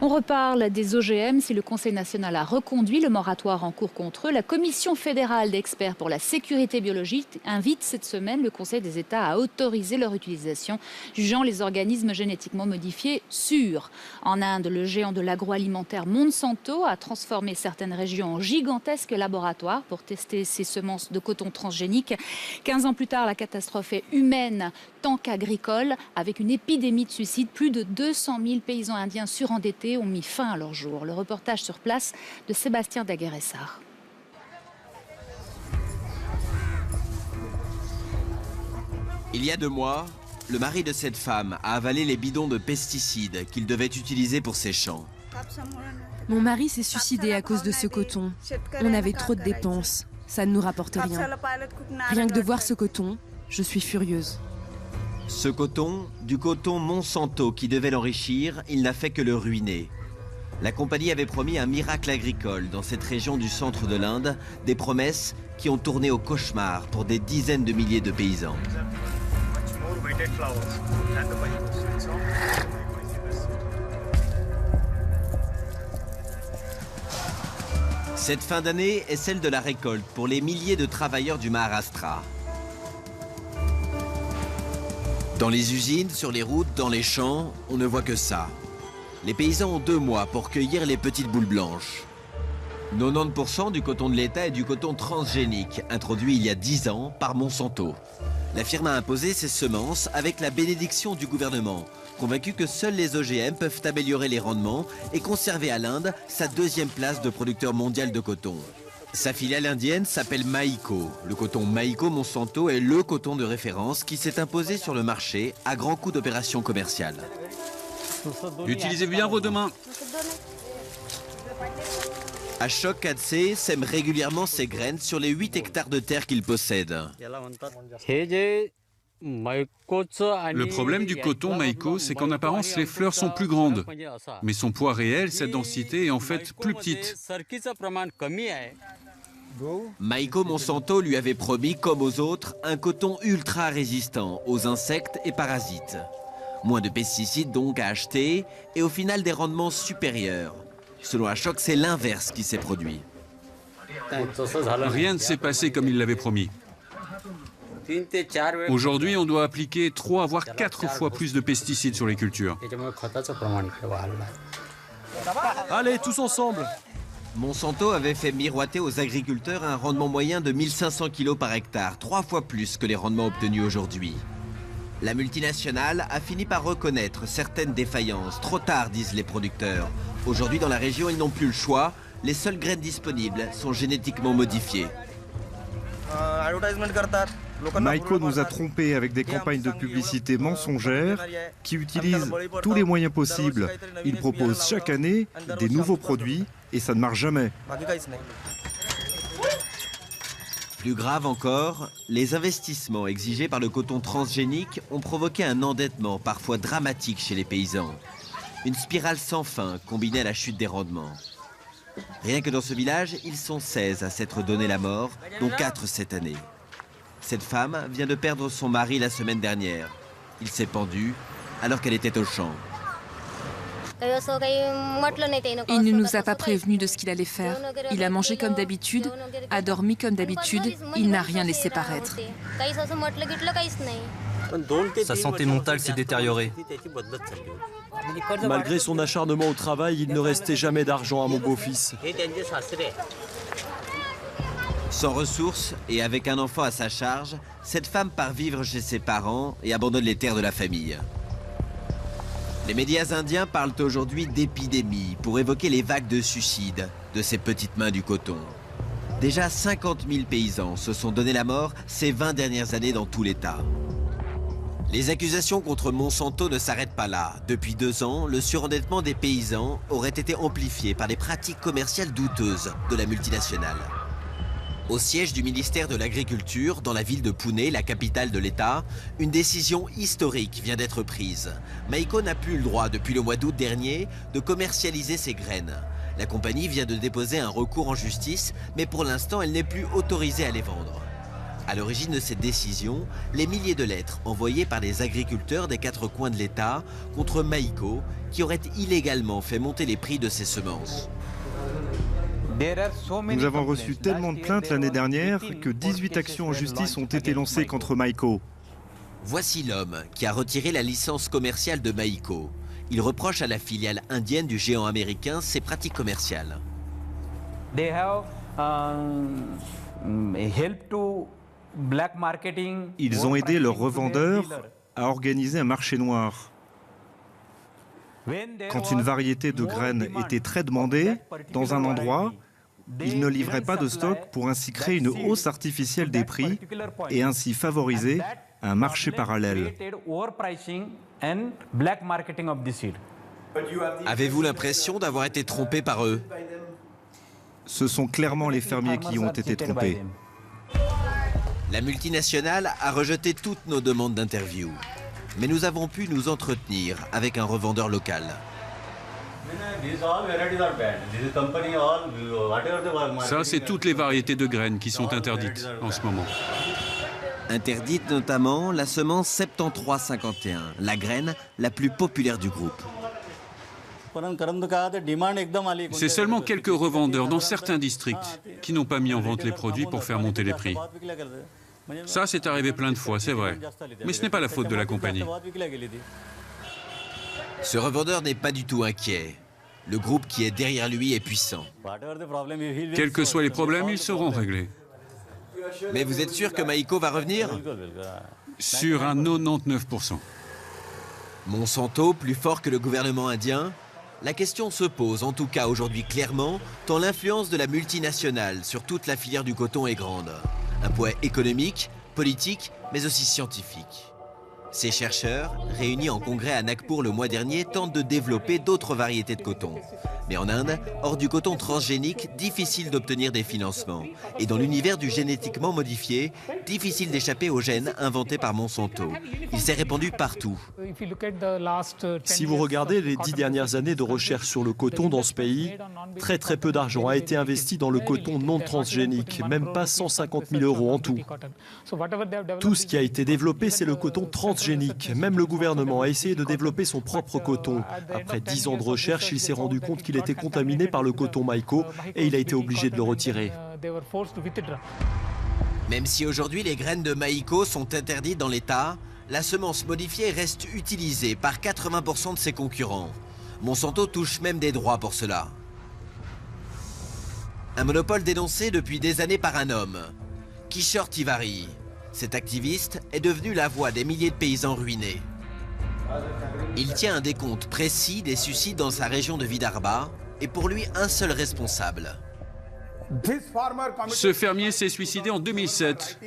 On reparle des OGM. Si le Conseil national a reconduit le moratoire en cours contre eux, la Commission fédérale d'experts pour la sécurité biologique invite cette semaine le Conseil des États à autoriser leur utilisation, jugeant les organismes génétiquement modifiés sûrs. En Inde, le géant de l'agroalimentaire Monsanto a transformé certaines régions en gigantesques laboratoires pour tester ses semences de coton transgénique. 15 ans plus tard, la catastrophe est humaine tant qu'agricole. Avec une épidémie de suicides, plus de 200 000 paysans indiens surendettés ont mis fin à leur jour. Le reportage sur place de Sébastien Daguerressard. Il y a 2 mois, le mari de cette femme a avalé les bidons de pesticides qu'il devait utiliser pour ses champs. Mon mari s'est suicidé à cause de ce coton. On avait trop de dépenses. Ça ne nous rapporte rien. Rien que de voir ce coton, je suis furieuse. Ce coton, du coton Monsanto qui devait l'enrichir, il n'a fait que le ruiner. La compagnie avait promis un miracle agricole dans cette région du centre de l'Inde, des promesses qui ont tourné au cauchemar pour des dizaines de milliers de paysans. Cette fin d'année est celle de la récolte pour les milliers de travailleurs du Maharashtra. Dans les usines, sur les routes, dans les champs, on ne voit que ça. Les paysans ont 2 mois pour cueillir les petites boules blanches. 90% du coton de l'État est du coton transgénique, introduit il y a 10 ans par Monsanto. La firme a imposé ses semences avec la bénédiction du gouvernement, convaincu que seuls les OGM peuvent améliorer les rendements et conserver à l'Inde sa 2e place de producteur mondial de coton. Sa filiale indienne s'appelle Maïko. Le coton Maïko Monsanto est le coton de référence qui s'est imposé sur le marché à grands coups d'opérations commerciales. Utilisez bien vos 2 mains. Ashok Kadse sème régulièrement ses graines sur les 8 hectares de terre qu'il possède. Le problème du coton Maïko, c'est qu'en apparence, les fleurs sont plus grandes. Mais son poids réel, cette densité, est en fait plus petite. Maïko Monsanto lui avait promis, comme aux autres, un coton ultra résistant aux insectes et parasites. Moins de pesticides donc à acheter et au final des rendements supérieurs. Selon Ashok, c'est l'inverse qui s'est produit. Rien ne s'est passé comme il l'avait promis. Aujourd'hui, on doit appliquer 3 voire 4 fois plus de pesticides sur les cultures. Allez, tous ensemble! Monsanto avait fait miroiter aux agriculteurs un rendement moyen de 1500 kg par hectare, 3 fois plus que les rendements obtenus aujourd'hui. La multinationale a fini par reconnaître certaines défaillances. Trop tard, disent les producteurs. Aujourd'hui, dans la région, ils n'ont plus le choix. Les seules graines disponibles sont génétiquement modifiées. Maïko nous a trompés avec des campagnes de publicité mensongères qui utilisent tous les moyens possibles. Ils proposent chaque année des nouveaux produits et ça ne marche jamais. Plus grave encore, les investissements exigés par le coton transgénique ont provoqué un endettement parfois dramatique chez les paysans. Une spirale sans fin combinée à la chute des rendements. Rien que dans ce village, ils sont 16 à s'être donné la mort, dont 4 cette année. Cette femme vient de perdre son mari la semaine dernière. Il s'est pendu alors qu'elle était au champ. Il ne nous a pas prévenus de ce qu'il allait faire. Il a mangé comme d'habitude, a dormi comme d'habitude, il n'a rien laissé paraître. Sa santé mentale s'est détériorée. Malgré son acharnement au travail, il ne restait jamais d'argent à mon beau-fils. Sans ressources et avec un enfant à sa charge, cette femme part vivre chez ses parents et abandonne les terres de la famille. Les médias indiens parlent aujourd'hui d'épidémie pour évoquer les vagues de suicides de ces petites mains du coton. Déjà 50 000 paysans se sont donné la mort ces 20 dernières années dans tout l'État. Les accusations contre Monsanto ne s'arrêtent pas là. Depuis 2 ans, le surendettement des paysans aurait été amplifié par les pratiques commerciales douteuses de la multinationale. Au siège du ministère de l'Agriculture, dans la ville de Pune, la capitale de l'État, une décision historique vient d'être prise. Maïko n'a plus le droit, depuis le mois d'août dernier, de commercialiser ses graines. La compagnie vient de déposer un recours en justice, mais pour l'instant, elle n'est plus autorisée à les vendre. À l'origine de cette décision, les milliers de lettres envoyées par les agriculteurs des 4 coins de l'État contre Maïko, qui aurait illégalement fait monter les prix de ses semences. Nous avons reçu tellement de plaintes l'année dernière que 18 actions en justice ont été lancées contre Maïko. Voici l'homme qui a retiré la licence commerciale de Maïko. Il reproche à la filiale indienne du géant américain ses pratiques commerciales. Ils ont aidé leurs revendeurs à organiser un marché noir. Quand une variété de graines était très demandée dans un endroit, ils ne livraient pas de stock pour ainsi créer une hausse artificielle des prix et ainsi favoriser un marché parallèle. Avez-vous l'impression d'avoir été trompé par eux? Ce sont clairement les fermiers qui ont été trompés. La multinationale a rejeté toutes nos demandes d'interview. Mais nous avons pu nous entretenir avec un revendeur local. Ça, c'est toutes les variétés de graines qui sont interdites en ce moment. Interdite notamment la semence 7351, la graine la plus populaire du groupe. C'est seulement quelques revendeurs dans certains districts qui n'ont pas mis en vente les produits pour faire monter les prix. Ça, c'est arrivé plein de fois, c'est vrai. Mais ce n'est pas la faute de la compagnie. Ce revendeur n'est pas du tout inquiet. Le groupe qui est derrière lui est puissant. Quels que soient les problèmes, ils seront réglés. Mais vous êtes sûr que Maïko va revenir? Sur un 99%. Monsanto, plus fort que le gouvernement indien? La question se pose, en tout cas aujourd'hui clairement, tant l'influence de la multinationale sur toute la filière du coton est grande. Un poids économique, politique, mais aussi scientifique. Ces chercheurs, réunis en congrès à Nagpur le mois dernier, tentent de développer d'autres variétés de coton. Mais en Inde, hors du coton transgénique, difficile d'obtenir des financements. Et dans l'univers du génétiquement modifié, difficile d'échapper aux gènes inventés par Monsanto. Il s'est répandu partout. Si vous regardez les 10 dernières années de recherche sur le coton dans ce pays, très peu d'argent a été investi dans le coton non transgénique, même pas 150 000 € en tout. Tout ce qui a été développé, c'est le coton transgénique. Même le gouvernement a essayé de développer son propre coton. Après 10 ans de recherche, il s'est rendu compte qu'il était contaminé par le coton Maïko et il a été obligé de le retirer. Même si aujourd'hui les graines de Maïko sont interdites dans l'État, la semence modifiée reste utilisée par 80% de ses concurrents. Monsanto touche même des droits pour cela. Un monopole dénoncé depuis des années par un homme, Kishore Tiwari. Cet activiste est devenu la voix des milliers de paysans ruinés. Il tient un décompte précis des suicides dans sa région de Vidarbha et pour lui un seul responsable. Ce fermier s'est suicidé en 2007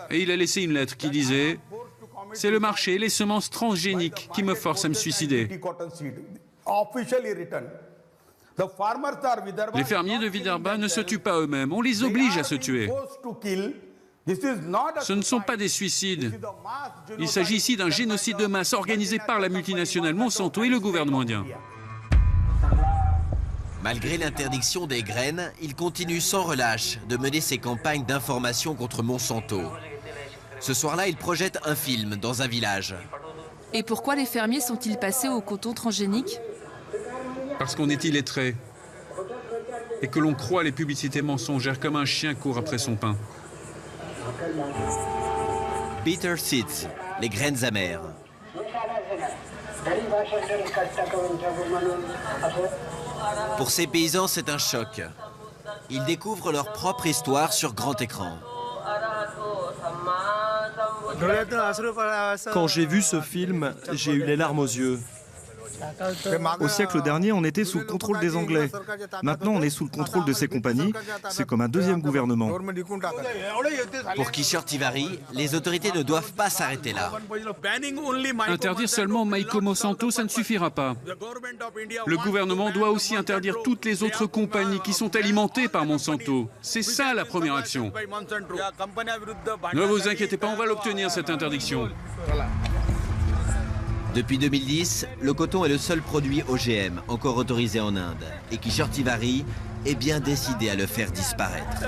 et il a laissé une lettre qui disait « C'est le marché et les semences transgéniques qui me forcent à me suicider ». Les fermiers de Vidarbha ne se tuent pas eux-mêmes, on les oblige à se tuer. Ce ne sont pas des suicides. Il s'agit ici d'un génocide de masse organisé par la multinationale Monsanto et le gouvernement indien. Malgré l'interdiction des graines, il continue sans relâche de mener ses campagnes d'information contre Monsanto. Ce soir-là, il projette un film dans un village. Et pourquoi les fermiers sont-ils passés au coton transgénique? Parce qu'on est illettré et que l'on croit les publicités mensongères comme un chien court après son pain. Bitter Seeds, les graines amères. Pour ces paysans, c'est un choc. Ils découvrent leur propre histoire sur grand écran. Quand j'ai vu ce film, j'ai eu les larmes aux yeux. Au siècle dernier, on était sous le contrôle des Anglais. Maintenant, on est sous le contrôle de ces compagnies. C'est comme un deuxième gouvernement. Pour Kishore Tiwari, les autorités ne doivent pas s'arrêter là. Interdire seulement Maïko Monsanto, ça ne suffira pas. Le gouvernement doit aussi interdire toutes les autres compagnies qui sont alimentées par Monsanto. C'est ça la première action. Ne vous inquiétez pas, on va l'obtenir cette interdiction. Depuis 2010, le coton est le seul produit OGM encore autorisé en Inde. Et Kishore Tiwari est bien décidé à le faire disparaître.